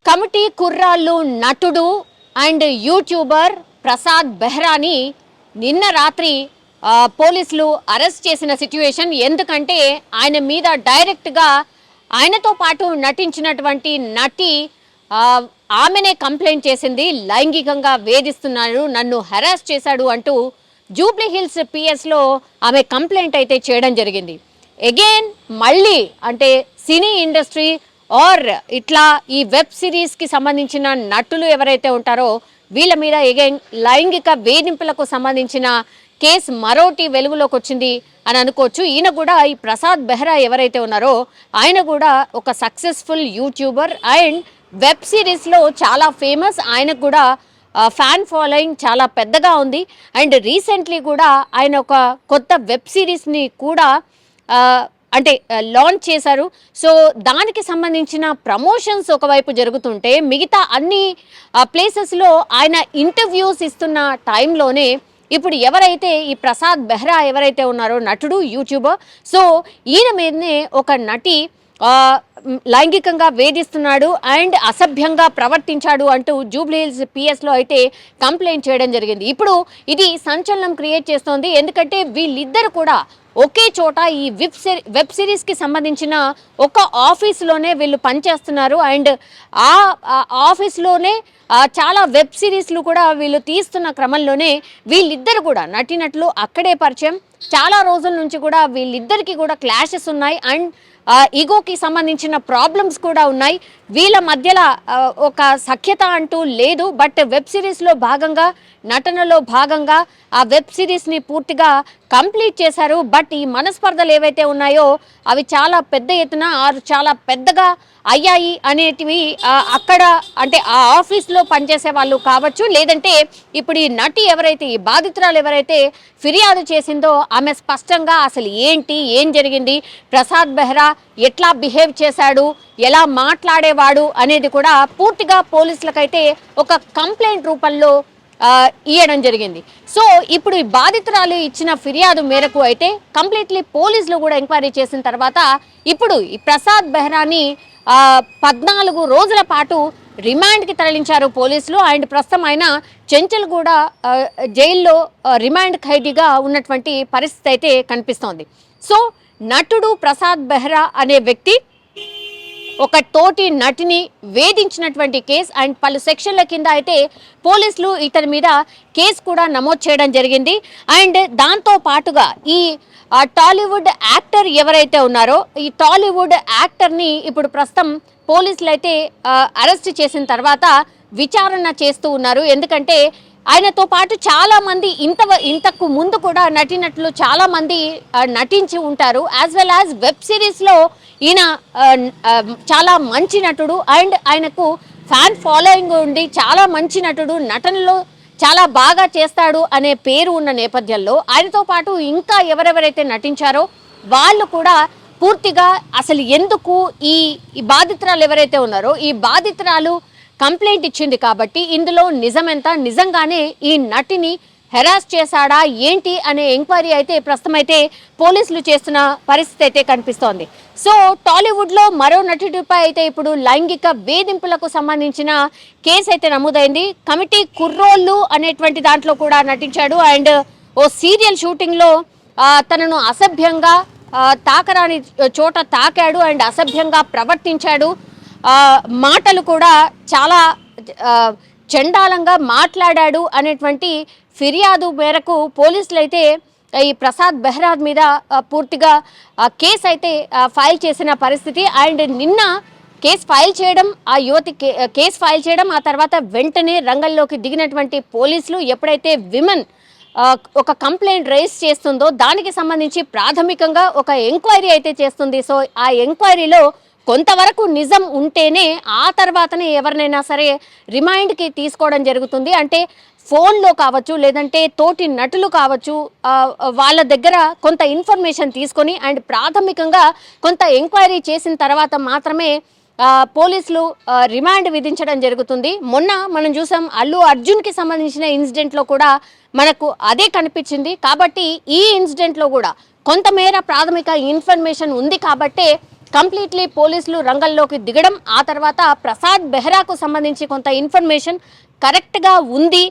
Committee కుర్రాళ్ళు నటుడు and YouTuber Prasad బెహ్రాని నిన్న రాత్రి పోలీసులు అరెస్ట్ చేసిన సిట్యుయేషన్. ఎందుకంటే ఆయన మీద డైరెక్ట్గా ఆయనతో పాటు నటించినటువంటి నటి ఆమెనే కంప్లైంట్ చేసింది. లైంగికంగా వేధిస్తున్నాడు, నన్ను హెరాస్ చేశాడు అంటూ జూబ్లీ హిల్స్ పిఎస్లో ఆమె కంప్లైంట్ అయితే చేయడం జరిగింది. అగైన్ మళ్ళీ అంటే సినీ ఇండస్ట్రీ ఆర్ ఇట్లా ఈ వెబ్ సిరీస్కి సంబంధించిన నటులు ఎవరైతే ఉంటారో వీళ్ళ మీద అగైన్ లైంగిక వేధింపులకు సంబంధించిన కేసు మరోటి వెలుగులోకి వచ్చింది అని అనుకోవచ్చు. ఈయన కూడా ఈ ప్రసాద్ బెహ్రా ఎవరైతే ఉన్నారో ఆయన కూడా ఒక సక్సెస్ఫుల్ యూట్యూబర్ అండ్ వెబ్ సిరీస్లో చాలా ఫేమస్. ఆయనకు కూడా ఫ్యాన్ ఫాలోయింగ్ చాలా పెద్దగా ఉంది. అండ్ రీసెంట్లీ కూడా ఆయన ఒక కొత్త వెబ్ సిరీస్ని కూడా అంటే లాంచ్ చేశారు. సో దానికి సంబంధించిన ప్రమోషన్స్ ఒకవైపు జరుగుతుంటే మిగతా అన్ని ప్లేసెస్లో ఆయన ఇంటర్వ్యూస్ ఇస్తున్న టైంలోనే ఇప్పుడు ఎవరైతే ఈ ప్రసాద్ బెహ్రా ఎవరైతే ఉన్నారో నటుడు యూట్యూబర్, సో ఈయన మీదనే ఒక నటి లైంగికంగా వేధిస్తున్నాడు అండ్ అసభ్యంగా ప్రవర్తించాడు అంటూ జూబ్లీ హిల్స్ పిఎస్లో అయితే కంప్లైంట్ చేయడం జరిగింది. ఇప్పుడు ఇది సంచలనం క్రియేట్ చేస్తోంది. ఎందుకంటే వీళ్ళిద్దరు కూడా ఒకే చోట ఈ వెబ్ సిరీస్కి సంబంధించిన ఒక ఆఫీస్లోనే వీళ్ళు పనిచేస్తున్నారు. అండ్ ఆ ఆఫీస్లోనే చాలా వెబ్ సిరీస్లు కూడా వీళ్ళు తీస్తున్న క్రమంలోనే వీళ్ళిద్దరు కూడా నటినట్లు అక్కడే పరిచయం. చాలా రోజుల నుంచి కూడా వీళ్ళిద్దరికి కూడా క్లాషెస్ ఉన్నాయి అండ్ ఈగోకి సంబంధించిన ప్రాబ్లమ్స్ కూడా ఉన్నాయి. వీళ్ళ మధ్యలో ఒక సఖ్యత అంటూ లేదు. బట్ వెబ్ సిరీస్లో భాగంగా నటనలో భాగంగా ఆ వెబ్ సిరీస్ని పూర్తిగా కంప్లీట్ చేశారు. బట్ ఈ మనస్పర్ధలు ఏవైతే ఉన్నాయో అవి చాలా పెద్ద ఎత్తున చాలా పెద్దగా అయ్యాయి అనేటివి అక్కడ అంటే ఆ ఆఫీస్లో పనిచేసే వాళ్ళు కావచ్చు, లేదంటే ఇప్పుడు ఈ నటి ఎవరైతే ఈ బాధితురాలు ఎవరైతే ఫిర్యాదు చేసిందో ఆమె స్పష్టంగా అసలు ఏం జరిగింది, ప్రసాద్ బెహ్రా ఎట్లా బిహేవ్ చేశాడు, ఎలా మాట్లాడేవాడు అనేది కూడా పూర్తిగా పోలీసులకైతే ఒక కంప్లైంట్ రూపంలో ఇవ్వడం జరిగింది. సో ఇప్పుడు ఈ బాధితురాలు ఇచ్చిన ఫిర్యాదు మేరకు అయితే కంప్లీట్లీ పోలీసులు కూడా ఎంక్వైరీ చేసిన తర్వాత ఇప్పుడు ఈ ప్రసాద్ బెహ్రాని 14 రోజుల పాటు రిమాండ్కి తరలించారు పోలీసులు. అండ్ ప్రస్తుతం ఆయన చెంచల్గూడ జైల్లో రిమాండ్ ఖైదీగా ఉన్నటువంటి పరిస్థితి అయితే కనిపిస్తోంది. సో నటుడు ప్రసాద్ బెహ్రా అనే వ్యక్తి ఒక తోటి నటిని వేధించినటువంటి కేసు అండ్ పలు సెక్షన్ల కింద అయితే పోలీసులు ఇతని మీద కేసు కూడా నమోదు చేయడం జరిగింది. అండ్ దాంతో పాటుగా ఈ టాలీవుడ్ యాక్టర్ ఎవరైతే ఉన్నారో ఈ టాలీవుడ్ యాక్టర్ని ఇప్పుడు ప్రస్తుతం పోలీసులు అయితే అరెస్ట్ చేసిన తర్వాత విచారణ చేస్తూ ఉన్నారు. ఎందుకంటే ఆయనతో పాటు చాలా మంది ఇంతకు ముందు కూడా నటినట్లు చాలా మంది నటించి ఉంటారు. యాజ్ వెల్ యాజ్ వెబ్ సిరీస్లో ఈయన చాలా మంచి నటుడు అండ్ ఆయనకు ఫ్యాన్ ఫాలోయింగ్ ఉండి చాలా మంచి నటుడు, నటనలో చాలా బాగా చేస్తాడు అనే పేరు ఉన్న నేపథ్యంలో ఆయనతో పాటు ఇంకా ఎవరెవరైతే నటించారో వాళ్ళు కూడా పూర్తిగా అసలు ఎందుకు ఈ బాధితురాలు ఎవరైతే ఉన్నారో ఈ బాధితురాలు కంప్లైంట్ ఇచ్చింది కాబట్టి ఇందులో నిజమెంత, నిజంగానే ఈ నటిని హెరాస్ చేశాడా ఏంటి అనే ఎంక్వైరీ అయితే ప్రస్తుతం అయితే పోలీసులు చేస్తున్న పరిస్థితి అయితే కనిపిస్తోంది. సో టాలీవుడ్లో మరో నటుడిపై అయితే ఇప్పుడు లైంగిక వేధింపులకు సంబంధించిన కేసు అయితే నమోదైంది. కమిటీ కుర్రోళ్ళు అనేటువంటి దాంట్లో కూడా నటించాడు అండ్ ఓ సీరియల్ షూటింగ్లో తనను అసభ్యంగా తాకరాని చోట తాకాడు అండ్ అసభ్యంగా ప్రవర్తించాడు. మాటలు కూడా చాలా చండాలంగా మాట్లాడాడు అనేటువంటి ఫిర్యాదు మేరకు పోలీసులు అయితే ఈ ప్రసాద్ బెహ్రా మీద పూర్తిగా కేసు అయితే ఫైల్ చేసిన పరిస్థితి. అండ్ నిన్న కేసు ఫైల్ చేయడం, ఆ యువతి కేసు ఫైల్ చేయడం, ఆ తర్వాత వెంటనే రంగంలోకి దిగినటువంటి పోలీసులు ఎప్పుడైతే విమెన్ ఒక కంప్లైంట్ రైజ్ చేస్తుందో దానికి సంబంధించి ప్రాథమికంగా ఒక ఎంక్వైరీ అయితే చేస్తుంది. సో ఆ ఎంక్వైరీలో కొంతవరకు నిజం ఉంటేనే ఆ తర్వాతనే ఎవరినైనా సరే రిమైండ్కి తీసుకోవడం జరుగుతుంది. అంటే ఫోన్లో కావచ్చు, లేదంటే తోటి నటులు కావచ్చు, వాళ్ళ దగ్గర కొంత ఇన్ఫర్మేషన్ తీసుకొని అండ్ ప్రాథమికంగా కొంత ఎంక్వైరీ చేసిన తర్వాత మాత్రమే పోలీసులు రిమాండ్ విధించడం జరుగుతుంది. మొన్న మనం చూసాం అల్లు అర్జున్కి సంబంధించిన ఇన్సిడెంట్లో కూడా మనకు అదే కనిపించింది. కాబట్టి ఈ ఇన్సిడెంట్లో కూడా కొంతమేర ప్రాథమిక ఇన్ఫర్మేషన్ ఉంది కాబట్టే కంప్లీట్లీ పోలీసులు రంగంలోకి దిగడం, ఆ తర్వాత ప్రసాద్ బెహ్రాకు సంబంధించి కొంత ఇన్ఫర్మేషన్ కరెక్ట్గా ఉంది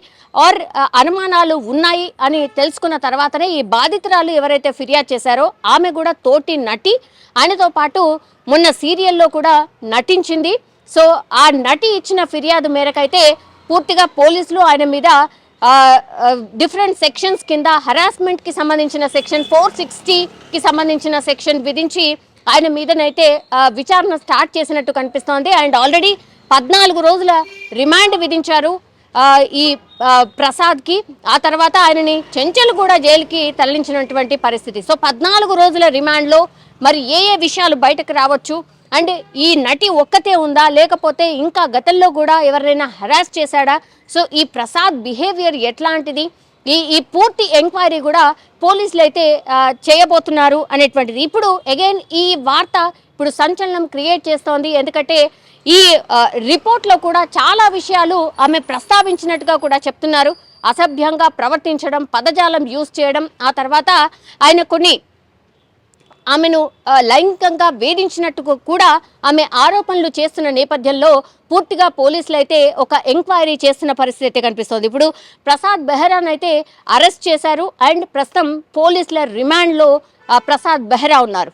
ఆర్ అనుమానాలు ఉన్నాయి అని తెలుసుకున్న తర్వాతనే ఈ బాధితురాలు ఎవరైతే ఫిర్యాదు చేశారో ఆమె కూడా తోటి నటి, ఆయనతో పాటు మొన్న సీరియల్లో కూడా నటించింది. సో ఆ నటి ఇచ్చిన ఫిర్యాదు మేరకైతే పూర్తిగా పోలీసులు ఆయన మీద డిఫరెంట్ సెక్షన్స్ కింద హరాస్మెంట్కి సంబంధించిన సెక్షన్ 460కి సంబంధించిన సెక్షన్ విధించి ఆయన మీదనైతే విచారణ స్టార్ట్ చేసినట్టు కనిపిస్తోంది. అండ్ ఆల్రెడీ 14 రోజుల రిమాండ్ విధించారు ఈ ప్రసాద్కి. ఆ తర్వాత ఆయనని చెంచల్గూడ జైలుకి తరలించినటువంటి పరిస్థితి. సో 14 రోజుల రిమాండ్లో మరి ఏ విషయాలు బయటకు రావచ్చు, అండ్ ఈ నటి ఒక్కతే ఉందా లేకపోతే ఇంకా గతంలో కూడా ఎవరైనా హరాస్ చేశాడా, సో ఈ ప్రసాద్ బిహేవియర్ ఎట్లాంటిది, ఈ పూర్తి ఎంక్వైరీ కూడా పోలీసులు అయితే చేయబోతున్నారు అనేటువంటిది. ఇప్పుడు అగైన్ ఈ వార్త ఇప్పుడు సంచలనం క్రియేట్ చేస్తోంది. ఎందుకంటే ఈ రిపోర్ట్లో కూడా చాలా విషయాలు ఆమె ప్రస్తావించినట్టుగా కూడా చెప్తున్నారు. అసభ్యంగా ప్రవర్తించడం, పదజాలం యూజ్ చేయడం, ఆ తర్వాత ఆయన ఆమెను లైంగికంగా వేధించినట్టు కూడా ఆమె ఆరోపణలు చేస్తున్న నేపథ్యంలో పూర్తిగా పోలీసులు అయితే ఒక ఎంక్వైరీ చేస్తున్న పరిస్థితి కనిపిస్తోంది. ఇప్పుడు ప్రసాద్ బెహ్రాన్ అయితే అరెస్ట్ చేశారు అండ్ ప్రస్తుతం పోలీసుల రిమాండ్లో ప్రసాద్ బెహ్రా ఉన్నారు.